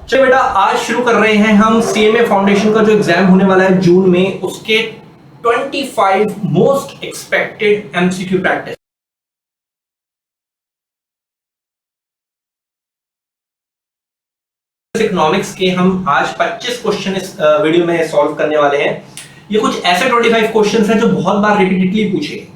चलो बेटा, आज शुरू कर रहे हैं हम सीएमए फाउंडेशन का जो एग्जाम होने वाला है जून में, उसके 25 most expected MCQ practice. Economics के हम आज 25 क्वेश्चन इस वीडियो में सॉल्व करने वाले हैं। ये कुछ ऐसे 25 क्वेश्चंस हैं जो बहुत बार रिपीटेडली पूछे,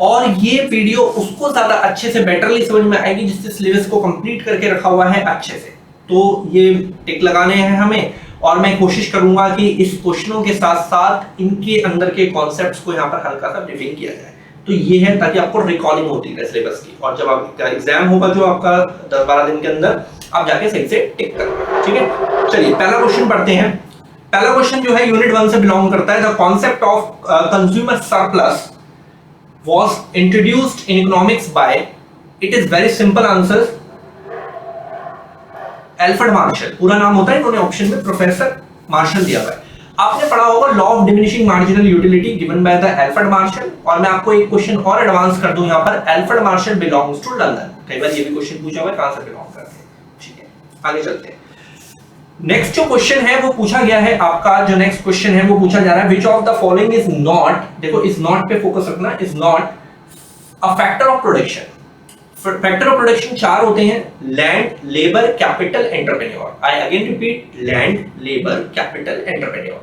और ये वीडियो उसको ज्यादा अच्छे से बेटरली समझ में आएगी जिससे सिलेबस को कंप्लीट करके रखा हुआ है अच्छे से। तो ये टिक लगाने हैं हमें, और मैं कोशिश करूंगा कि इस क्वेश्चनों के साथ साथ इनके अंदर के कॉन्सेप्ट्स को यहाँ पर हल्का सा ब्रीफिंग किया जाए। तो ये है ताकि आपको रिकॉलिंग होती है सिलेबस की, और जब आपका एग्जाम होगा जो आपका 10-12 दिन के अंदर, आप जाके सही से टिक करें। ठीक है, चलिए पहला क्वेश्चन पढ़ते हैं। पहला क्वेश्चन जो है यूनिट 1 से बिलोंग करता है। The concept of consumer surplus was introduced in economics by, it is very simple answer, Alfred Marshall. पूरा नाम होता है, इन्होंने ऑप्शन में प्रोफेसर मार्शल दिया हुआ है। आपने पढ़ा होगा law of diminishing marginal utility given by the Alfred Marshall. और मैं आपको एक क्वेश्चन और एडवांस कर दूं यहाँ पर, Alfred Marshall belongs to London. कई बार ये भी क्वेश्चन पूछा हुआ है कहां से बिलोंग करते हैं। ठीक है, आगे चलते हैं। नेक्स्ट जो क्वेश्चन है वो पूछा गया है आपका, जो नेक्स्ट क्वेश्चन है वो पूछा जा रहा है, which of the following is not, देखो इज नॉट पे फोकस रखना, is not a factor of production. Factor of production 4 होते हैं, land, labour, capital, entrepreneur. I again repeat, land, labour, capital, entrepreneur.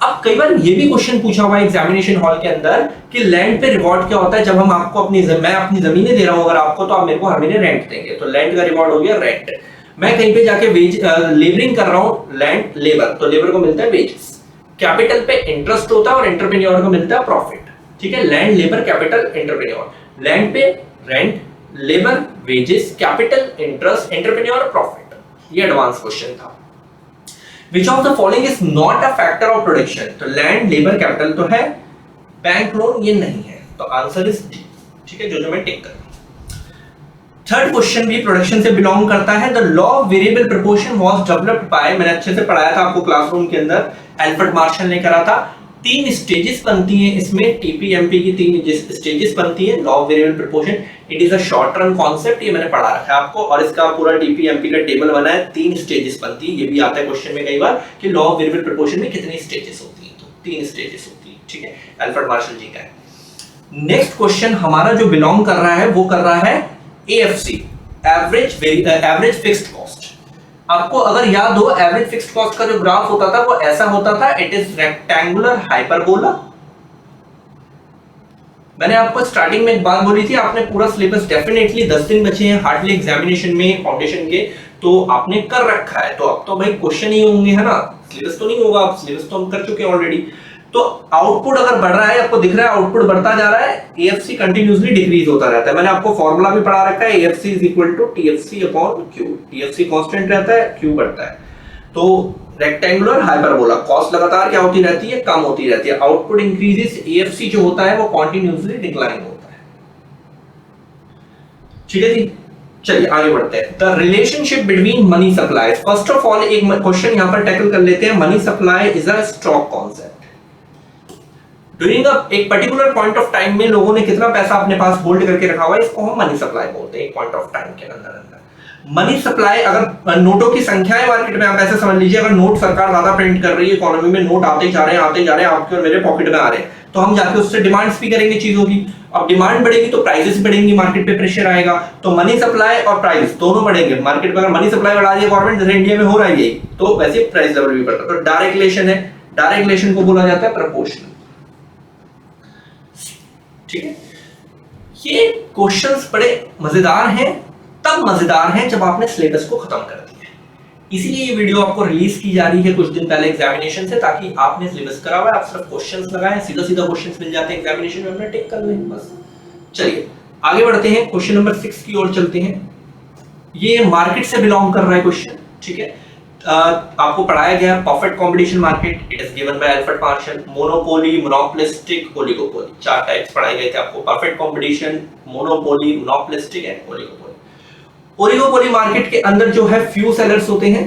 अब कई बार ये भी क्वेश्चन पूछा हुआ है एग्जामिनेशन हॉल के अंदर कि लैंड पे रिवॉर्ड क्या होता है। जब हम आपको मैं अपनी जमीनें दे रहा हूं अगर आपको, तो आप मेरे को हर महीने रेंट देंगे, तो लैंड का रिवॉर्ड हो गया रेंट। मैं कहीं पे जाके लेबरिंग कर रहा हूं, लैंड, लेबर, तो लेबर को मिलता है वेजेस। कैपिटल पे इंटरेस्ट होता है और एंटरप्रेन्योर को मिलता है प्रॉफिट। ठीक है, land, labour, capital, entrepreneur. Land पे rent, labour, wages, capital, interest, entrepreneur, profit. ये एडवांस क्वेश्चन था। Which of the following is not a factor of production? तो लैंड, लेबर, कैपिटल तो है, बैंक लोन ये नहीं है, तो आंसर इज डी। ठीक है, जो मैं टिक कर। थर्ड क्वेश्चन भी प्रोडक्शन से बिलोंग करता है। The law of variable proportion was developed by, मैंने अच्छे से पढ़ाया था आपको क्लासरूम के अंदर, एल्फ्रेड मार्शल ने करा था। 3 स्टेजेस बनती हैं इसमें, टीपीएमपी की 3 स्टेजेस बनती हैं। Law of variable proportion, it is a short term concept, ये मैंने पढ़ा रखा है आपको, और इसका पूरा टीपीएमपी का टेबल बना है। 3 स्टेजेस बनती है, ये भी आता है क्वेश्चन में कई बार कि लॉ ऑफ वेरिएबल प्रोपोर्शन में कितनी स्टेजेस होती हैं, तो 3 स्टेजेस होती है। ठीक है, एल्फ्रेड मार्शल जी का है। नेक्स्ट क्वेश्चन हमारा जो बिलोंग कर रहा है वो कर रहा है एएफसी, एवरेज फिक्स्ड कॉस्ट। आपको अगर याद हो, एवरेज फिक्स्ड कॉस्ट का जो ग्राफ होता था वो ऐसा होता था, इट इज रेक्टेंगुलर हाइपरबोला। मैंने आपको स्टार्टिंग में एक बात बोली थी, आपने पूरा सिलेबस डेफिनेटली 10 दिन बचे हैं हार्डली एग्जामिनेशन में फाउंडेशन के, तो आपने कर रखा है, तो अब तो भाई क्वेश्चन ही होंगे, है ना, सिलेबस तो नहीं होगा, अब सिलेबस तो हम कर चुके हैं ऑलरेडी। तो आउटपुट अगर बढ़ रहा है, आपको दिख रहा है आउटपुट बढ़ता जा रहा है, एएफसी कंटिन्यूअसली डिक्रीज होता रहता है। मैंने आपको फार्मूला भी पढ़ा रखा है, AFC is equal to TFC upon Q. TFC constant रहता है, क्यू बढ़ता है। तो रेक्टेंगुलर हाइपरबोला, कॉस्ट लगातार क्या होती रहती है, कम होती रहती है। आउटपुट इंक्रीजेस, एएफसी जो होता है वो कंटिन्यूअसली डिक्लाइन होता है। ठीक है जी, चलिए आगे बढ़ते हैं। The relationship between money supply, first of all एक क्वेश्चन यहां पर टैकल कर लेते हैं। Money supply is a stock concept. During एक पर्टिकुलर पॉइंट ऑफ टाइम में लोगों ने कितना पैसा अपने पास होल्ड करके रखा हुआ है, इसको हम मनी सप्लाई बोलते हैं। एक पॉइंट ऑफ टाइम के अंदर मनी सप्लाई, अगर नोटों की संख्या है मार्केट में, आप ऐसे समझ लीजिए, अगर नोट सरकार ज्यादा प्रिंट कर रही है, इकोनॉमी में नोट आते जा रहे हैं, आपके और मेरे पॉकेट में आ रहे हैं, तो हम जाके उससे डिमांड्स भी करेंगे चीजों की। अब डिमांड बढ़ेगी तो प्राइसेस बढ़ेंगी, मार्केट पे प्रेशर आएगा, तो मनी सप्लाई और प्राइस दोनों बढ़ेंगे। मार्केट में अगर मनी सप्लाई बढ़ा दिया गवर्नमेंट, जैसे इंडिया में हो रहा है, तो वैसे प्राइस लेवल भी बढ़ता है। तो डायरेक्ट रिलेशन है, डायरेक्ट रिलेशन को बोला जाता है प्रोपोर्शनल। ठीक है, ये क्वेश्चंस बड़े मजेदार हैं, तब मजेदार हैं जब आपने सिलेबस को खत्म कर दिया है। इसीलिए ये वीडियो आपको रिलीज की जा रही है कुछ दिन पहले एग्जामिनेशन से, ताकि आपने सिलेबस करा हुआ है, आप सिर्फ क्वेश्चंस लगाएं, सीधा सीधा क्वेश्चंस मिल जाते हैं एग्जामिनेशन में, अपना टिक कर लें बस। चलिए आगे बढ़ते हैं, क्वेश्चन नंबर 6 की ओर चलते हैं। ये मार्केट से बिलोंग कर रहा है क्वेश्चन। ठीक है, आपको पढ़ाया गया perfect competition market, it is given by Alfred Marshall. Monopoly, monopolistic, oligopoly, 4 types पढ़ाए गए थे आपको, perfect competition, monopoly, monopolistic and oligopoly. Oligopoly market के अंदर जो है फ्यू सेलर्स होते हैं,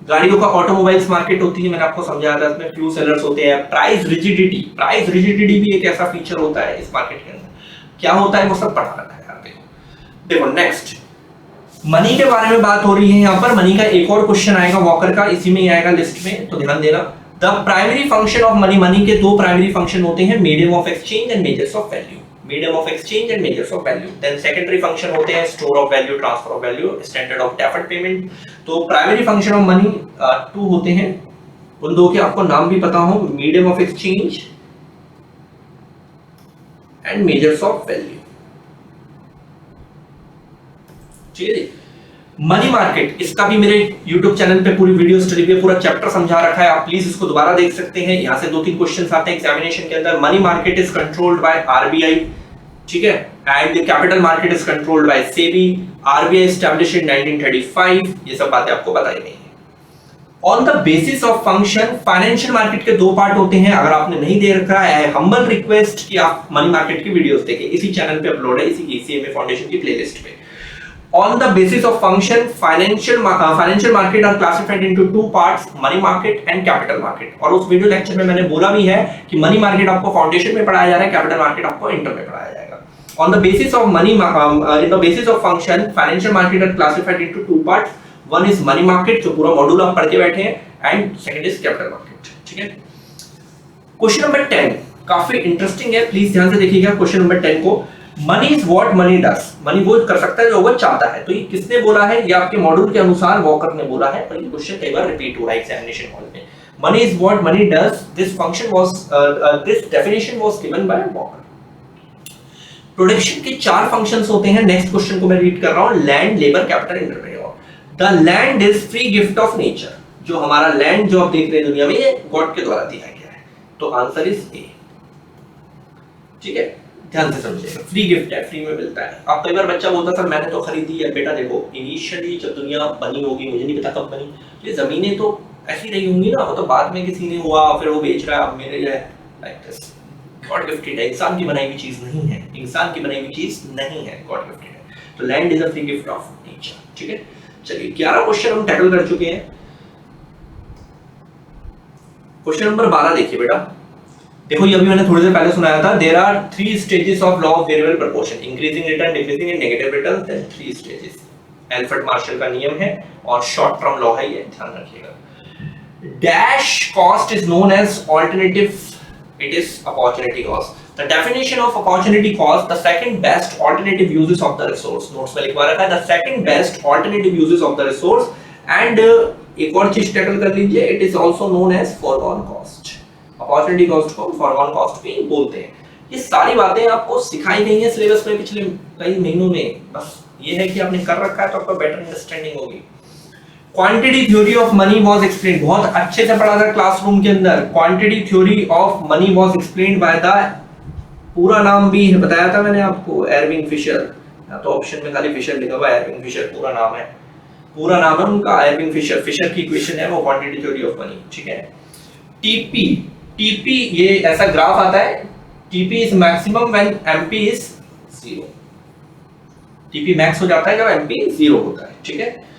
गाड़ियों का ऑटोमोबाइल्स मार्केट होती है, मैंने आपको समझाया था, इसमें फ्यू सेलर्स होते हैं। प्राइस रिजिडिटी भी एक ऐसा फीचर होता है इस मार्केट के अंदर, क्या होता है वो सब पढ़ा रखा है। देखो नेक्स्ट, मनी के बारे में बात हो रही है यहाँ पर। मनी का एक और क्वेश्चन आएगा वॉकर का, इसी में ही आएगा लिस्ट में, तो ध्यान देना। The primary function of money, money के दो प्राइमरी फंक्शन होते हैं, medium of exchange and measures of value. Medium of exchange and measures of value. Then secondary function होते हैं store of value, transfer of value, standard of deferred payment. तो primary function of money two होते हैं, उन दो के आपको नाम भी पता हो, medium of exchange and measures of value. ठीक है जी। मनी मार्केट, इसका भी मेरे YouTube चैनल पे पूरी वीडियो स्टडी पे पूरा चैप्टर समझा रखा है, आप प्लीज इसको दोबारा देख सकते हैं। यहां से 2-3 क्वेश्चंस आते हैं एग्जामिनेशन के अंदर। Money market is controlled by RBI, ठीक है, and the capital market is controlled by SEBI। RBI established in 1935। ये सब बातें आपको पता ही नहीं है। On the basis of function, financial market के दो पार्ट होते हैं, अगर आपने नहीं दे रखा है, हम्बल रिक्वेस्ट कि आप मनी मार्केट की वीडियोस देखें, इसी चैनल पे अपलोड है, इसी CMA फाउंडेशन की प्लेलिस्ट पे। On the basis of function, financial market are classified into two parts, money market and capital market। और उस वीडियो लेक्चर में मैंने बोला भी है कि मनी मार्केट आपको फाउंडेशन में पढ़ाया जा रहा है, कैपिटल मार्केट आपको इंटर में पढ़ाया जाएगा। On the basis of money, in the basis of function, financial market are classified into two parts। One is money market, जो पूरा मॉड्यूल आप पढ़ के बैठे हैं, and second is capital market। ठीक है। क्वेश्चन नंबर 10 काफी इंटरेस्टिंग है, प्लीज ध्यान से देखिएगा क्वेश्चन नंबर 10 को। Money is what money does, money वो कर सकता है जो वो चाहता है। तो ये किसने बोला है? ये आपके मॉड्यूल के अनुसार वॉकर ने बोला है, और ये क्वेश्चन कई बार रिपीट हुआ है एग्जामिनेशन हॉल में। Money is what money does, this function was this definition was given by walker. Production के 4 फंक्शंस होते हैं। नेक्स्ट क्वेश्चन को मैं रीड कर रहा हूं, land, labour, capital, entrepreneur. The land is free gift of nature, जो हमारा लैंड जो आप देख रहे हैं दुनिया में, ये गॉड के द्वारा दिया गया है। तो आंसर इज ए। ठीक है, ध्यान से समझिएगा, फ्री गिफ्ट है, फ्री में मिलता है। आप कई बार बच्चा बोलता सर मैंने तो खरीदी है, बेटा देखो इनिशियली जब दुनिया बनी होगी, मुझे नहीं पता कब बनी, ये जमीनें तो ऐसी रही होंगी ना, वो तो बाद में किसी ने हुआ, फिर वो बेच रहा है, अब मेरे लिए लाइक दिस। गॉड गिफ्टेड है, इंसान की बनाई हुई चीज नहीं है, इंसान की बनाई हुई चीज नहीं है, गॉड गिफ्टेड है। तो land is a free gift of nature. ठीक है, चलिए 11 क्वेश्चन हम टैकल कर चुके हैं। क्वेश्चन नंबर 12 देखिए बेटा, देखो ये अभी मैंने थोड़ी देर पहले सुनाया था। There are 3 stages of law of variable proportion, increasing return, decreasing and negative return, then 3 stages. Alfred Marshall का नियम है और शॉर्ट टर्म लॉ है, ये ध्यान रखिएगा। Dash cost is known as alternative, it is opportunity cost. The definition of opportunity cost, the second best alternative uses of the resource. Notes में लिखवा रखा है the second best alternative uses of the resource. And एक और चीज tackle कर लीजिए, it is also known as forgone cost. Opportunity cost को फॉरगॉन कॉस्ट भी बोलते हैं। ये सारी बातें आपको सिखाई गई हैं सिलेबस में पिछले कई महीनों में, बस ये है कि आपने कर रखा है तो आपको बेटर अंडरस्टैंडिंग होगी। Quantity theory of money was explained, बहुत अच्छे से पढ़ा था क्लासरूम के अंदर। Quantity theory of money was explained by the, पूरा नाम भी बताया था मैंने आपको, एरविंग फिशर। तो ऑप्शन में खाली फिशर लिखा हुआ है, एरविंग फिशर पूरा नाम है, पूरा नाम है उनका एरविंग फिशर। फिशर की इक्वेशन है वो क्वांटिटी थ्योरी ऑफ मनी। ठीक है। टीपी ये ऐसा ग्राफ आता है, TP is maximum when MP is 0। TP max हो जाता है जब एमपी 0 होता है। ठीक है।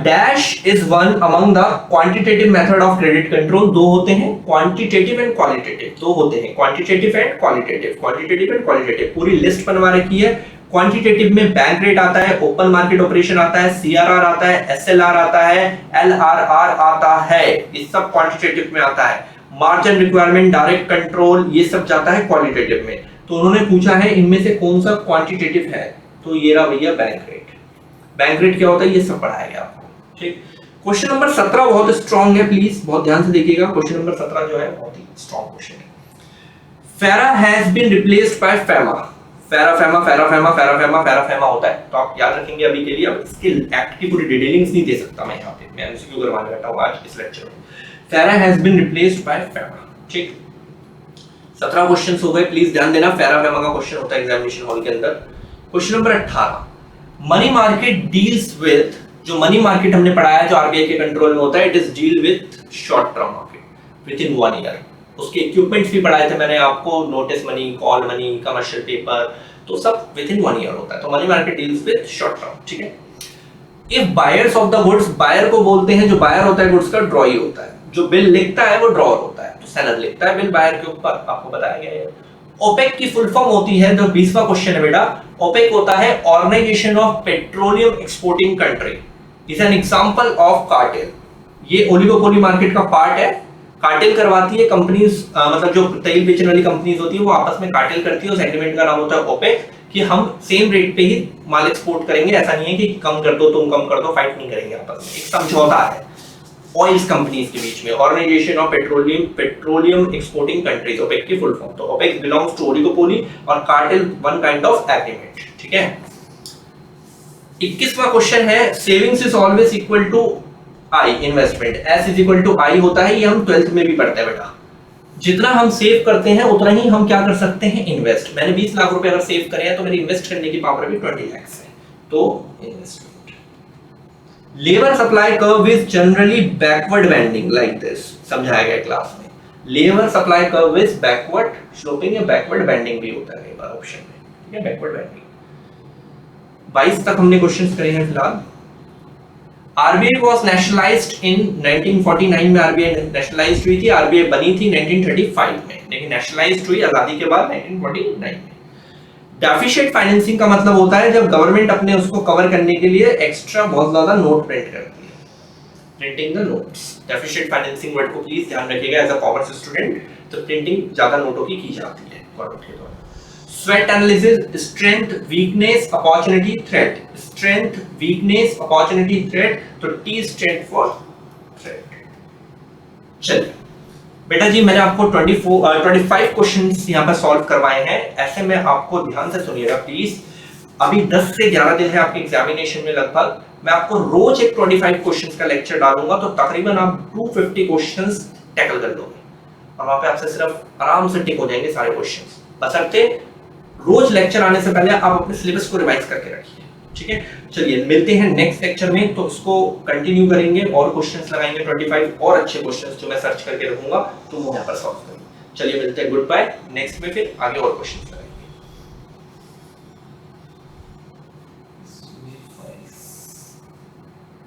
Dash is one among the quantitative method of credit control. दो होते हैं, क्वांटिटेटिव एंड क्वालिटेटिव, दो होते हैं, quantitative and qualitative, quantitative and qualitative. पूरी लिस्ट बनवा रखी है। क्वांटिटेटिव में बैंक रेट आता है, ओपन मार्केट ऑपरेशन आता है, सीआरआर आता है, एसएलआर आता है, एलआरआर आता है, ये सब क्वांटिटेटिव में आता है। मार्जिन रिक्वायरमेंट, डायरेक्ट कंट्रोल, ये सब जाता है क्वालिटेटिव में। तो उन्होंने पूछा है इनमें से कौन सा क्वांटिटेटिव है, तो ये रहा भैया बैंक रेट। बैंक रेट क्या होता है ये सब पढ़ाया गया आपको। ठीक। क्वेश्चन नंबर 17 बहुत स्ट्रांग है, प्लीज बहुत ध्यान से देखिएगा। क्वेश्चन नंबर 17 जो है बहुत ही स्ट्रांग क्वेश्चन है। FERA has been replaced by FEMA. FERA FEMA FERA FEMA FERA FEMA FERA FEMA होता है, तो आप याद रखेंगे अभी के लिए। अब इसके एक्ट की पूरी डिटेलिंग्स नहीं दे सकता मैं यहाँ पे, मैं एमसीक्यू करवाने बैठा हूँ आज इस लेक्चर में। FERA has been replaced by FEMA. ठीक, 17 क्वेश्चंस हो गए, प्लीज ध्यान देना। फेरा फेमा का क्वेश्चन होता है एग्जामिनेशन हॉल के अंदर। Question number 18, money market deals with, जो मनी मार्केट हमने पढ़ाया जो आरबीआई के कंट्रोल में होता है, it is deal with short term market within 1 year. उसके इक्विपमेंट्स भी पढ़ाए थे मैंने आपको, notice money, call money, commercial paper, तो सब विद इन 1 ईयर होता है। तो money market deals with short term. ठीक है। If buyers of the goods, buyer को बोलते हैं, जो बायर होता है गुड्स का ड्रॉई होता है, जो बिल लिखता है वो ड्रॉअर होता है, तो सेलर लिखता है बिल बायर के ऊपर, आपको बताया गया है। ओपेक की फुल फॉर्म होती है, जो 20वां क्वेश्चन है बेटा, ओपेक होता है organisation of petroleum exporting country, is an example of cartel. ये ओलिगोपोली मार्केट का पार्ट है, कार्टेल करवाती है कंपनीज, मतलब जो तेल बेचने वाली कंपनीज होती है वो आपस में कार्टेल करती है, उस एग्रीमेंट का नाम होता है ओपेक, कि हम सेम रेट पे ही माल एक्सपोर्ट करेंगे, ऐसा नहीं है कि कम कर दो तुम कम कर दो, फाइट नहीं करेंगे आपस में, एक समझौता है ऑयल्स कंपनीज के बीच में। Organisation of petroleum exporting countries, OPEC की फुल फॉर्म। तो ओपेक बिलोंग्स टू ओलिगोपोली और cartel one kind of agreement, ठीक है। 21वां क्वेश्चन है, savings is always equal to I investment, S is equal to I होता है, ये हम 12th में भी पढ़ते हैं बेटा। जितना हम सेव करते हैं उतना ही हम क्या कर सकते हैं, इन्वेस्ट। मैंने 20 लाख रुपए अगर सेव करे हैं तो मेरी इन्वेस्ट करने की पावर भी 20 लाख है, तो investment. Labour supply curve is generally backward bending like this, समझाया गया क्लास में। Labour supply curve is backward sloping या बैकवर्ड बेंडिंग भी होता है कई ऑप्शन में, ठीक है, बैकवर्ड बेंडिंग। 22 तक हमने क्वेश्चंस करे हैं फिलहाल। आरबीआई वाज नेशनलाइज्ड इन 1949 में आरबीआई नेशनलाइज्ड हुई थी, आरबीआई बनी थी 1935 में, लेकिन नेशनलाइज्ड हुई आजादी के बाद 1949 में। डेफिशिएंट फाइनेंसिंग का मतलब होता है जब गवर्नमेंट अपने उसको कवर करने के लिए एक्स्ट्रा बहुत ज्यादा नोट प्रिंट करती है, printing the notes. Deficient financing word को प्लीज ध्यान रखिएगा एज अ कॉमर्स स्टूडेंट, तो प्रिंटिंग ज्यादा नोटों की जाती है गवर्नमेंट के द्वारा। SWOT analysis, strength, weakness, opportunity, threat. Strength, weakness, opportunity, threat. तो T stand for threat. चलिए बेटा जी, मैंने आपको 25 क्वेश्चंस यहाँ पर सॉल्व करवाए हैं। ऐसे में आपको ध्यान से सुनिएगा प्लीज। अभी 10 से 11 दिन है आपके एग्जामिनेशन में लगभग। मैं आपको रोज एक 25 क्वेश्चंस का लेक्चर डालूंगा, तो तकरीबन आप 250 क्वेश्चंस टैकल कर लोगे और वहां पे आपसे सिर्फ आराम से टिक हो जाएंगे सारे क्वेश्चंस। बशर्ते रोज लेक्चर आने से पहले आप अपने सिलेबस को रिवाइज करके रखिए, ठीक है। चलिए मिलते हैं नेक्स्ट लेक्चर में, तो इसको कंटिन्यू करेंगे और क्वेश्चंस लगाएंगे 25 और अच्छे क्वेश्चंस जो मैं सर्च करके रखूंगा, तो वो यहाँ पर सॉल्व करेंगे। चलिए मिलते हैं, गुड बाय, नेक्स्ट में फिर आगे और क्वेश्चंस।